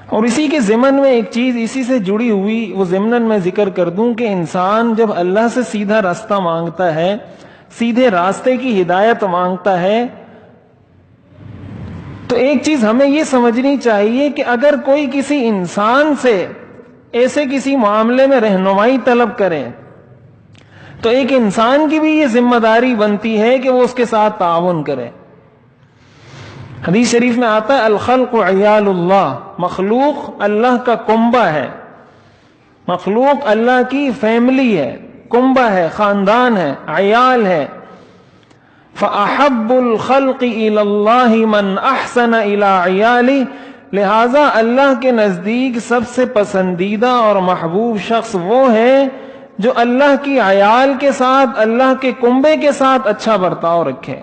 اور اسی کے ضمن میں ایک چیز اسی سے جڑی ہوئی وہ ضمناً میں ذکر کر دوں کہ انسان جب اللہ سے سیدھا راستہ مانگتا ہے، سیدھے راستے کی ہدایت مانگتا ہے، تو ایک چیز ہمیں یہ سمجھنی چاہیے کہ اگر کوئی کسی انسان سے ایسے کسی معاملے میں رہنمائی طلب کرے تو ایک انسان کی بھی یہ ذمہ داری بنتی ہے کہ وہ اس کے ساتھ تعاون کرے۔ حدیث شریف میں آتا ہے الخلق عیال اللہ، مخلوق اللہ کا کنبہ ہے، مخلوق اللہ کی فیملی ہے، کنبہ ہے، خاندان ہے، عیال ہے۔ فَأَحَبُّ الْخَلْقِ إِلَى اللَّهِ مَنْ أَحْسَنَ إِلَىٰ عِيَالِهِ، لہٰذا اللہ کے نزدیک سب سے پسندیدہ اور محبوب شخص وہ ہے جو اللہ کی عیال کے ساتھ، اللہ کے کنبے کے ساتھ اچھا برتاؤ رکھے،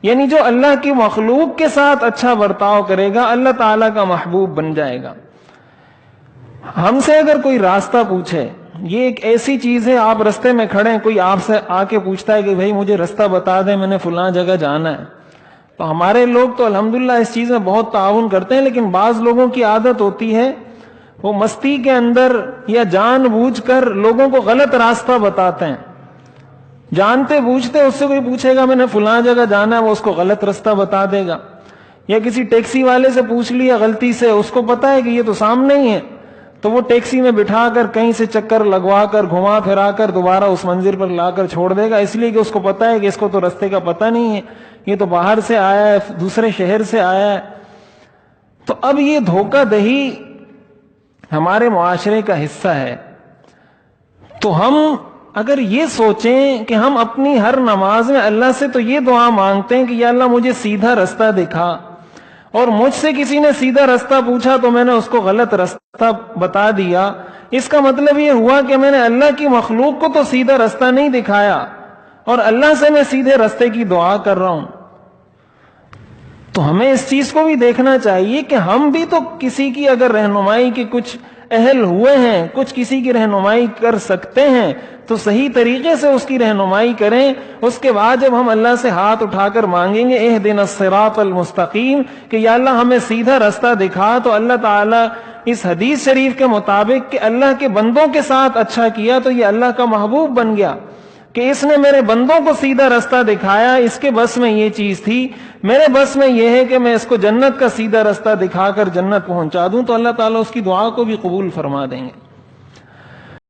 یعنی جو اللہ کی مخلوق کے ساتھ اچھا برتاؤ کرے گا اللہ تعالیٰ کا محبوب بن جائے گا۔ ہم سے اگر کوئی راستہ پوچھے، یہ ایک ایسی چیز ہے، آپ رستے میں کھڑے ہیں، کوئی آپ سے آ کے پوچھتا ہے کہ بھائی مجھے رستہ بتا دیں، میں نے فلاں جگہ جانا ہے، تو ہمارے لوگ تو الحمدللہ اس چیز میں بہت تعاون کرتے ہیں، لیکن بعض لوگوں کی عادت ہوتی ہے وہ مستی کے اندر یا جان بوجھ کر لوگوں کو غلط راستہ بتاتے ہیں، جانتے بوجھتے اس سے کوئی پوچھے گا میں نے فلاں جگہ جانا ہے، وہ اس کو غلط راستہ بتا دے گا، یا کسی ٹیکسی والے سے پوچھ لیا غلطی سے، اس کو پتا ہے کہ یہ تو سامنے ہی ہے، تو وہ ٹیکسی میں بٹھا کر کہیں سے چکر لگوا کر گھما پھرا کر دوبارہ اس منزل پر لا کر چھوڑ دے گا، اس لیے کہ اس کو پتا ہے کہ اس کو تو رستے کا پتہ نہیں ہے، یہ تو باہر سے آیا ہے، دوسرے شہر سے آیا ہے۔ تو اب یہ دھوکہ دہی ہمارے معاشرے کا حصہ ہے۔ تو ہم اگر یہ سوچیں کہ ہم اپنی ہر نماز میں اللہ سے تو یہ دعا مانگتے ہیں کہ یا اللہ مجھے سیدھا رستہ دکھا، اور مجھ سے کسی نے سیدھا رستہ پوچھا تو میں نے اس کو غلط رستہ بتا دیا، اس کا مطلب یہ ہوا کہ میں نے اللہ کی مخلوق کو تو سیدھا رستہ نہیں دکھایا، اور اللہ سے میں سیدھے رستے کی دعا کر رہا ہوں۔ تو ہمیں اس چیز کو بھی دیکھنا چاہیے کہ ہم بھی تو کسی کی اگر رہنمائی کے کچھ اہل ہوئے ہیں، کچھ کسی کی رہنمائی کر سکتے ہیں، تو صحیح طریقے سے اس کی رہنمائی کریں۔ اس کے بعد جب ہم اللہ سے ہاتھ اٹھا کر مانگیں گے اہدنا الصراط المستقیم کہ یا اللہ ہمیں سیدھا رستہ دکھا، تو اللہ تعالیٰ اس حدیث شریف کے مطابق کہ اللہ کے بندوں کے ساتھ اچھا کیا تو یہ اللہ کا محبوب بن گیا کہ اس نے میرے بندوں کو سیدھا رستہ دکھایا، اس کے بس میں یہ چیز تھی، میرے بس میں یہ ہے کہ میں اس کو جنت کا سیدھا رستہ دکھا کر جنت پہنچا دوں، تو اللہ تعالیٰ اس کی دعا کو بھی قبول فرما دیں گے۔